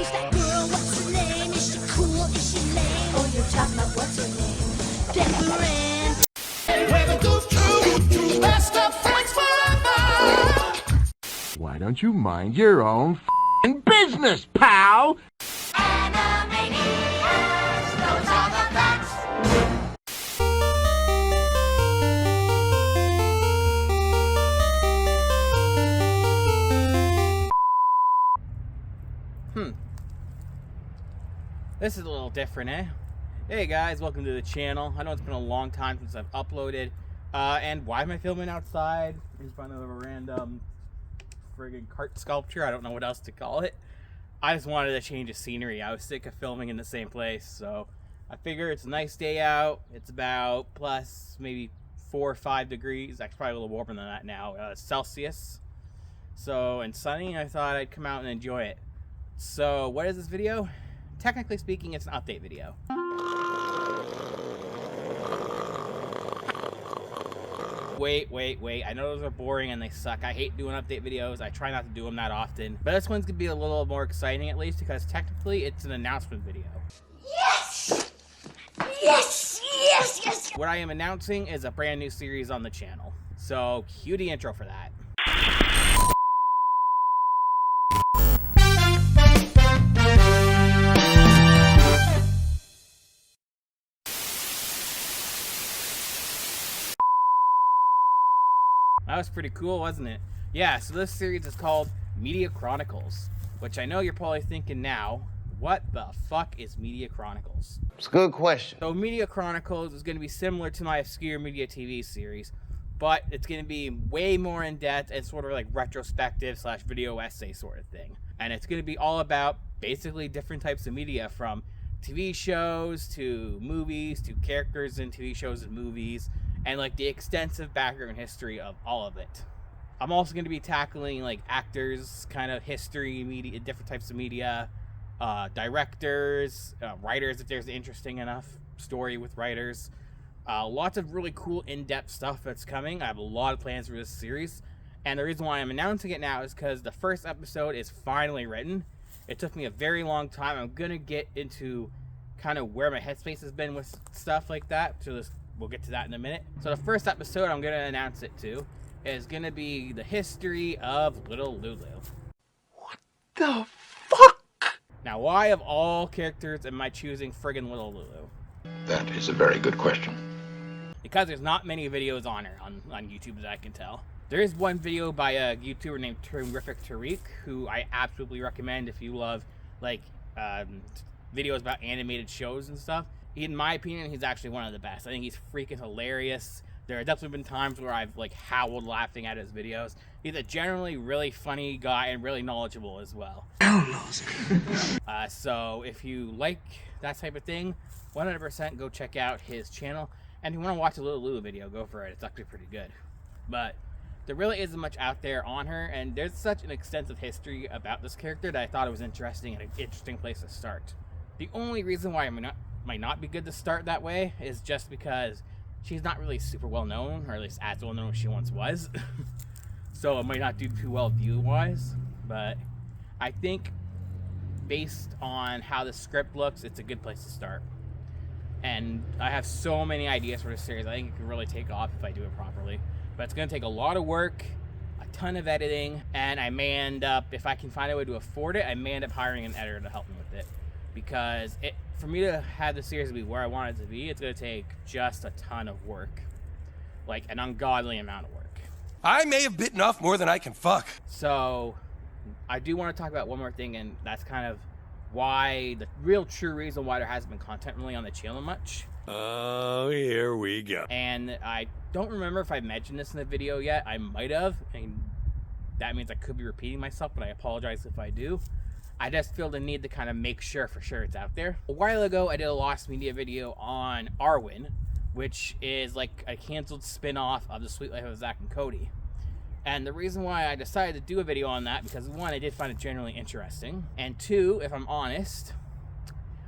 Who's that girl? What's her name? Is she cool? Is she lame? Oh, you're talking about what's her name? Pepper and... Where the goof troop, best of friends forever. Why don't you mind your own f***ing business, pal? Animaniacs knows all the facts. This is a little different, eh? Hey guys, welcome to the channel. I know it's been a long time since I've uploaded. And why am I filming outside in front of a random friggin' cart sculpture? I don't know what else to call it. I just wanted to change the scenery. I was sick of filming in the same place, so I figure it's a nice day out. It's about plus maybe 4 or 5 degrees. Actually, probably a little warmer than that now, Celsius. So, and sunny, I thought I'd come out and enjoy it. So, what is this video? Technically speaking, it's an update video. Wait. I know those are boring and they suck. I hate doing update videos. I try not to do them that often. But this one's gonna be a little more exciting, at least, because technically it's an announcement video. Yes! Yes! Yes! Yes! What I am announcing is a brand new series on the channel. So, cue the intro for that. That was pretty cool, wasn't it? Yeah, so this series is called Media Chronicles, which I know you're probably thinking now, what the fuck is Media Chronicles? It's a good question. So Media Chronicles is going to be similar to my ObscureMediaTV series, but it's going to be way more in-depth and sort of like retrospective / video essay sort of thing. And it's going to be all about basically different types of media, from TV shows to movies to characters in TV shows and movies, and like the extensive background history of all of it. I'm also going to be tackling like actors, kind of history, media, different types of media, directors, writers if there's an interesting enough story with writers. Lots of really cool in-depth stuff that's coming. I have a lot of plans for this series, and the reason why I'm announcing it now is because the first episode is finally written. It took me a very long time. I'm going to get into kind of where my headspace has been with stuff like that, so we'll get to that in a minute. So the first episode I'm going to announce it to is going to be the history of Little Lulu. What the fuck? Now, why of all characters am I choosing friggin' Little Lulu? That is a very good question. Because there's not many videos on her on YouTube that I can tell. There is one video by a YouTuber named Terrific Tariq, who I absolutely recommend if you love like videos about animated shows and stuff. In my opinion, he's actually one of the best. I think he's freaking hilarious. There have definitely been times where I've like howled laughing at his videos. He's a generally really funny guy and really knowledgeable as well. So if you like that type of thing, 100% go check out his channel. And if you want to watch a Little Lulu video, go for it. It's actually pretty good. But there really isn't much out there on her, and there's such an extensive history about this character that I thought it was interesting and an interesting place to start. The only reason why I might not be good to start that way is just because she's not really super well known, or at least as well known as she once was. So it might not do too well view-wise, but I think based on how the script looks, it's a good place to start. And I have so many ideas for this series. I think it can really take off if I do it properly. But it's going to take a lot of work, a ton of editing, and I may end up, if I can find a way to afford it, I may end up hiring an editor to help me with it. Because for me to have the series be where I want it to be, it's going to take just a ton of work. Like an ungodly amount of work. I may have bitten off more than I can fuck. So, I do want to talk about one more thing, and that's kind of why, the real true reason why there hasn't been content really on the channel much. Oh, here we go. And I don't remember if I mentioned this in the video yet. I might have, and that means I could be repeating myself, but I apologize if I do. I just feel the need to kind of make sure for sure it's out there. A while ago, I did a Lost Media video on Arwen, which is like a canceled spin-off of The Sweet Life of Zack and Cody. And the reason why I decided to do a video on that, because one, I did find it generally interesting, and two, if I'm honest,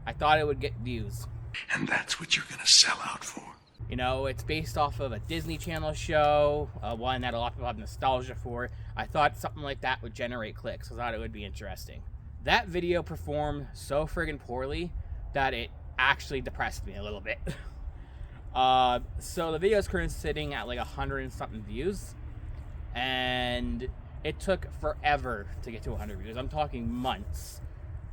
I thought it would get views. And that's what you're gonna sell out for. You know, it's based off of a Disney Channel show, one that a lot of people have nostalgia for. I thought something like that would generate clicks. I thought it would be interesting. That video performed so friggin' poorly that it actually depressed me a little bit. So the video is currently sitting at like 100 and something views, and it took forever to get to 100 views. I'm talking months,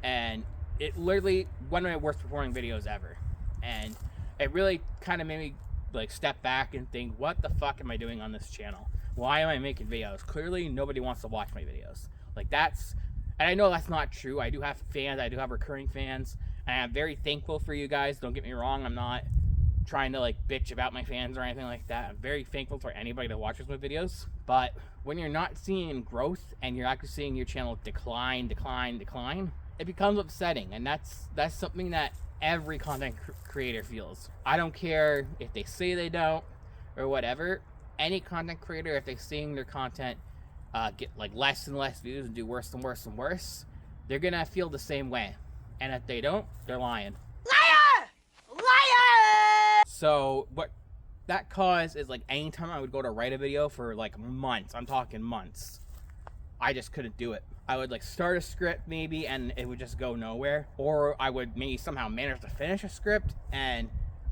and it literally one of my worst performing videos ever. And it really kind of made me like step back and think, what the fuck am I doing on this channel? Why am I making videos? Clearly nobody wants to watch my videos. Like, that's, and I know that's not true. I do have fans, I do have recurring fans, and I'm very thankful for you guys. Don't get me wrong, I'm not trying to like bitch about my fans or anything like that. I'm very thankful for anybody that watches my videos. But when you're not seeing growth and you're actually seeing your channel decline, it becomes upsetting. And that's something that every content creator feels. I don't care if they say they don't or whatever. Any content creator, if they're seeing their content get like less and less views and do worse and worse and worse, they're gonna feel the same way. And if they don't, they're lying. Liar! Liar! So what that caused is, like, anytime I would go to write a video for like months, I'm talking months, I just couldn't do it. I would like start a script maybe and it would just go nowhere, or I would maybe somehow manage to finish a script and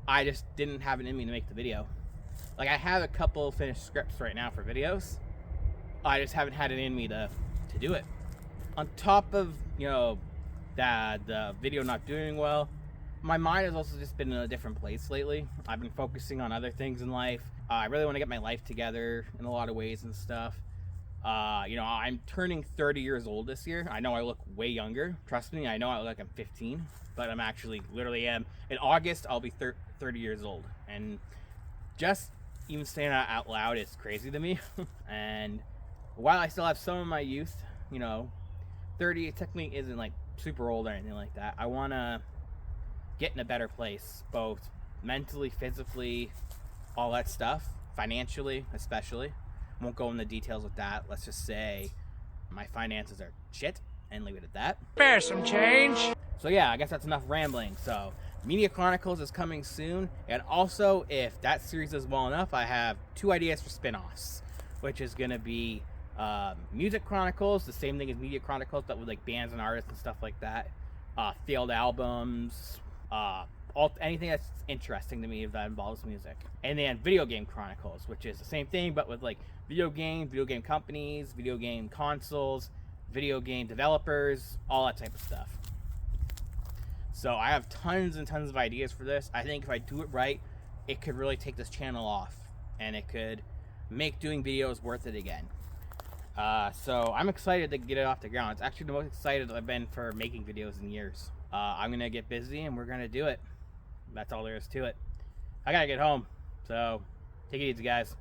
I just didn't have it in me to make the video. Like, I have a couple finished scripts right now for videos. I just haven't had it in me to do it. On top of, you know, that the video not doing well, my mind has also just been in a different place lately. I've been focusing on other things in life. I really want to get my life together in a lot of ways and stuff. You know, I'm turning 30 years old this year. I know I look way younger. Trust me, I know I look like I'm 15, but I'm actually literally am. In August, I'll be 30 years old. And just even saying that out loud is crazy to me. And while I still have some of my youth, you know, 30 technically isn't like super old or anything like that. I want to get in a better place, both mentally, physically, all that stuff, financially especially. Won't go into details with that. Let's just say my finances are shit and leave it at that. Spare some change. So yeah, I guess that's enough rambling. So Media Chronicles is coming soon, and also if that series does well enough, I have 2 ideas for spin-offs, which is going to be Music Chronicles, the same thing as Media Chronicles, but with like bands and artists and stuff like that, failed albums, anything that's interesting to me that involves music. And then Video Game Chronicles, which is the same thing but with like video game companies, video game consoles, video game developers, all that type of stuff. So I have tons and tons of ideas for this. I think if I do it right, it could really take this channel off, and it could make doing videos worth it again. So I'm excited to get it off the ground. It's actually the most excited I've been for making videos in years. I'm gonna get busy and we're gonna do it. That's all there is to it. I gotta get home, so take it easy, guys.